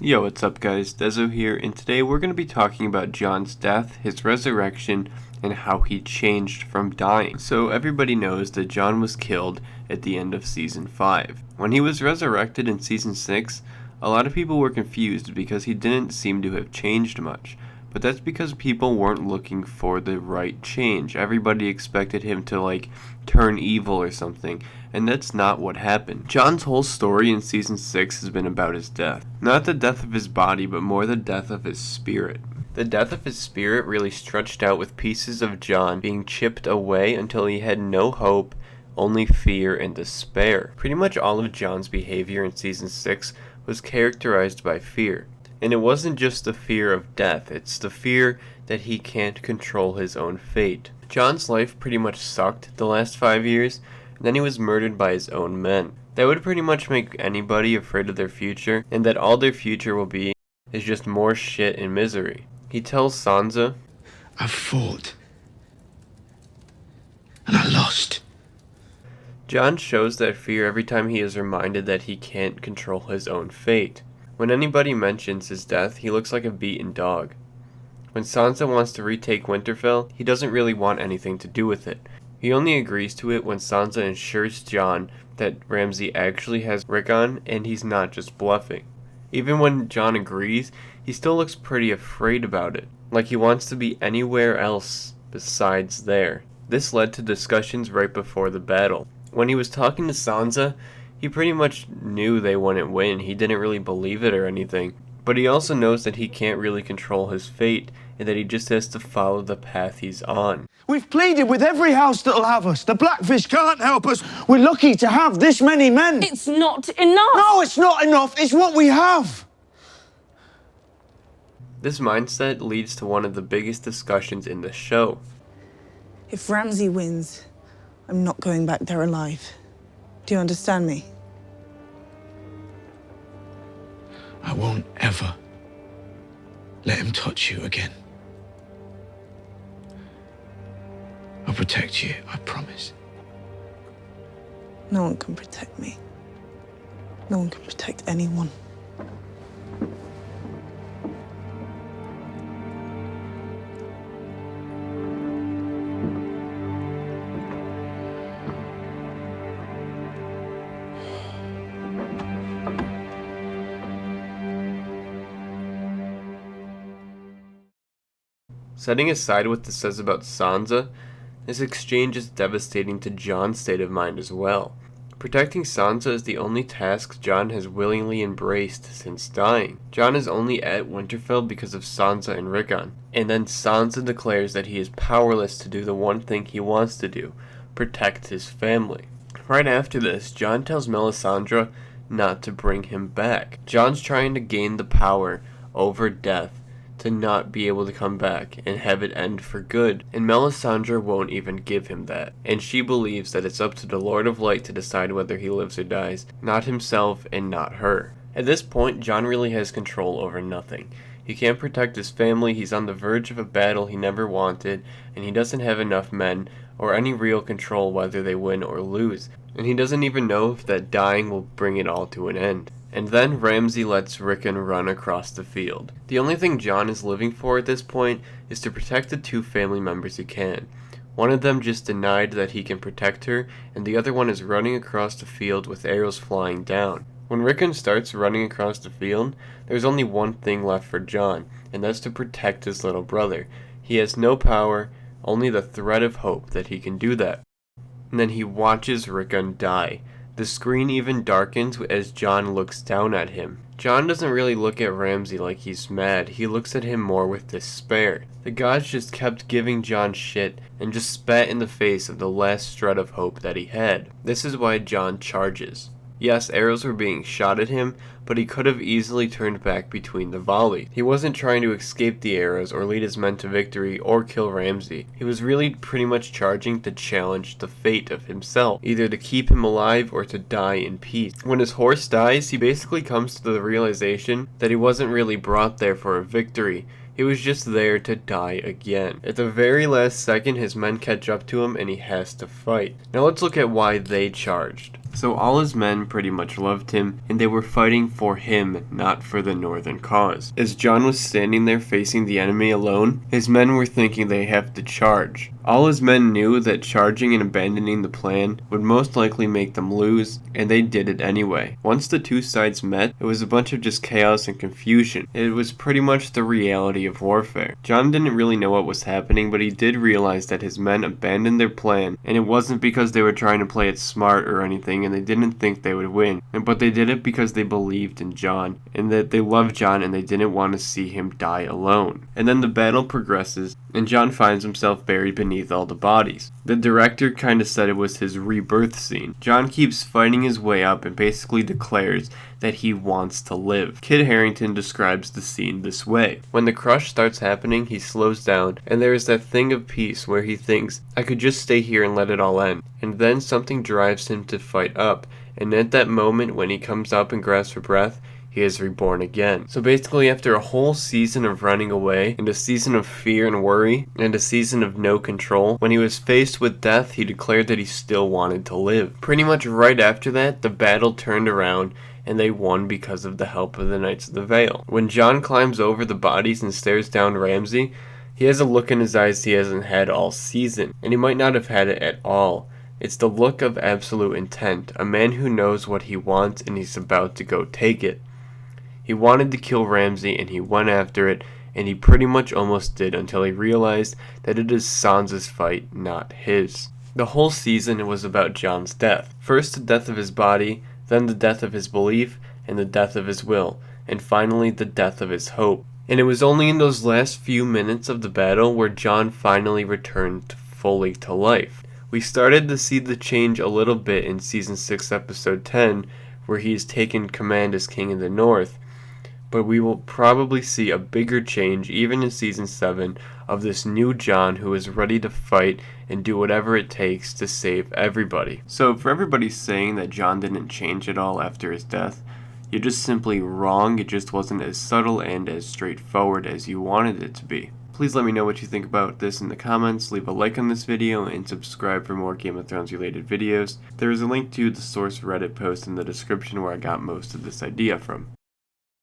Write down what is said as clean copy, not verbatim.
Yo, what's up guys, Dezo here, and today we're going to be talking about Jon's death, his resurrection, and how he changed from dying. So everybody knows that Jon was killed at the end of Season 5. When he was resurrected in Season 6, a lot of people were confused because he didn't seem to have changed much. But that's because people weren't looking for the right change. Everybody expected him to, turn evil or something, and that's not what happened. Jon's whole story in Season 6 has been about his death. Not the death of his body, but more the death of his spirit. The death of his spirit really stretched out with pieces of Jon being chipped away until he had no hope, only fear and despair. Pretty much all of Jon's behavior in Season 6 was characterized by fear. And it wasn't just the fear of death, it's the fear that he can't control his own fate. Jon's life pretty much sucked the last 5 years, and then he was murdered by his own men. That would pretty much make anybody afraid of their future, and that all their future will be is just more shit and misery. He tells Sansa, I've fought, and I lost. Jon shows that fear every time he is reminded that he can't control his own fate. When anybody mentions his death, he looks like a beaten dog. When Sansa wants to retake Winterfell, he doesn't really want anything to do with it. He only agrees to it when Sansa assures Jon that Ramsay actually has Rickon and he's not just bluffing. Even when Jon agrees, he still looks pretty afraid about it, like he wants to be anywhere else besides there. This led to discussions right before the battle. When he was talking to Sansa, he pretty much knew they wouldn't win. He didn't really believe it or anything. But he also knows that he can't really control his fate, and that he just has to follow the path he's on. We've pleaded with every house that'll have us. The Blackfish can't help us. We're lucky to have this many men. It's not enough! No, it's not enough. It's what we have. This mindset leads to one of the biggest discussions in the show. If Ramsay wins, I'm not going back there alive. Do you understand me? I won't ever let him touch you again. I'll protect you, I promise. No one can protect me. No one can protect anyone. Setting aside what this says about Sansa, this exchange is devastating to Jon's state of mind as well. Protecting Sansa is the only task Jon has willingly embraced since dying. Jon is only at Winterfell because of Sansa and Rickon, and then Sansa declares that he is powerless to do the one thing he wants to do, protect his family. Right after this, Jon tells Melisandre not to bring him back. Jon's trying to gain the power over death to not be able to come back and have it end for good, and Melisandre won't even give him that, and she believes that it's up to the Lord of Light to decide whether he lives or dies, not himself and not her. At this point, Jon really has control over nothing. He can't protect his family, he's on the verge of a battle he never wanted, and he doesn't have enough men or any real control whether they win or lose, and he doesn't even know if that dying will bring it all to an end. And then Ramsay lets Rickon run across the field. The only thing Jon is living for at this point is to protect the two family members he can. One of them just denied that he can protect her, and the other one is running across the field with arrows flying down. When Rickon starts running across the field, there's only one thing left for Jon, and that's to protect his little brother. He has no power, only the thread of hope that he can do that. And then he watches Rickon die. The screen even darkens as Jon looks down at him. Jon doesn't really look at Ramsay like he's mad, he looks at him more with despair. The gods just kept giving Jon shit and just spat in the face of the last shred of hope that he had. This is why Jon charges. Yes, arrows were being shot at him, but he could have easily turned back between the volleys. He wasn't trying to escape the arrows or lead his men to victory or kill Ramsay. He was really pretty much charging to challenge the fate of himself, either to keep him alive or to die in peace. When his horse dies, he basically comes to the realization that he wasn't really brought there for a victory. He was just there to die again. At the very last second, his men catch up to him and he has to fight. Now let's look at why they charged. So all his men pretty much loved him, and they were fighting for him, not for the Northern cause. As Jon was standing there facing the enemy alone, his men were thinking they have to charge. All his men knew that charging and abandoning the plan would most likely make them lose, and they did it anyway. Once the two sides met, it was a bunch of just chaos and confusion. It was pretty much the reality of warfare. Jon didn't really know what was happening, but he did realize that his men abandoned their plan, and it wasn't because they were trying to play it smart or anything, and they didn't think they would win, but they did it because they believed in Jon, and that they loved Jon and they didn't want to see him die alone. And then the battle progresses, and Jon finds himself buried beneath all the bodies. The director kinda said it was his rebirth scene. Jon keeps fighting his way up and basically declares that he wants to live. Kit Harington describes the scene this way. When the crush starts happening, he slows down, and there is that thing of peace where he thinks, I could just stay here and let it all end. And then something drives him to fight up, and at that moment when he comes up and grasps for breath, he is reborn again. So basically, after a whole season of running away, and a season of fear and worry, and a season of no control, when he was faced with death, he declared that he still wanted to live. Pretty much right after that, the battle turned around, and they won because of the help of the Knights of the Vale. When Jon climbs over the bodies and stares down Ramsay, he has a look in his eyes he hasn't had all season, and he might not have had it at all. It's the look of absolute intent, a man who knows what he wants and he's about to go take it. He wanted to kill Ramsay and he went after it, and he pretty much almost did until he realized that it is Sansa's fight, not his. The whole season was about Jon's death. First the death of his body, then the death of his belief, and the death of his will, and finally the death of his hope. And it was only in those last few minutes of the battle where Jon finally returned fully to life. We started to see the change a little bit in Season 6, Episode 10, where he is taken command as King in the North, but we will probably see a bigger change even in Season 7 of this new Jon who is ready to fight and do whatever it takes to save everybody. So for everybody saying that Jon didn't change at all after his death, you're just simply wrong. It just wasn't as subtle and as straightforward as you wanted it to be. Please let me know what you think about this in the comments, leave a like on this video, and subscribe for more Game of Thrones related videos. There is a link to the source Reddit post in the description where I got most of this idea from.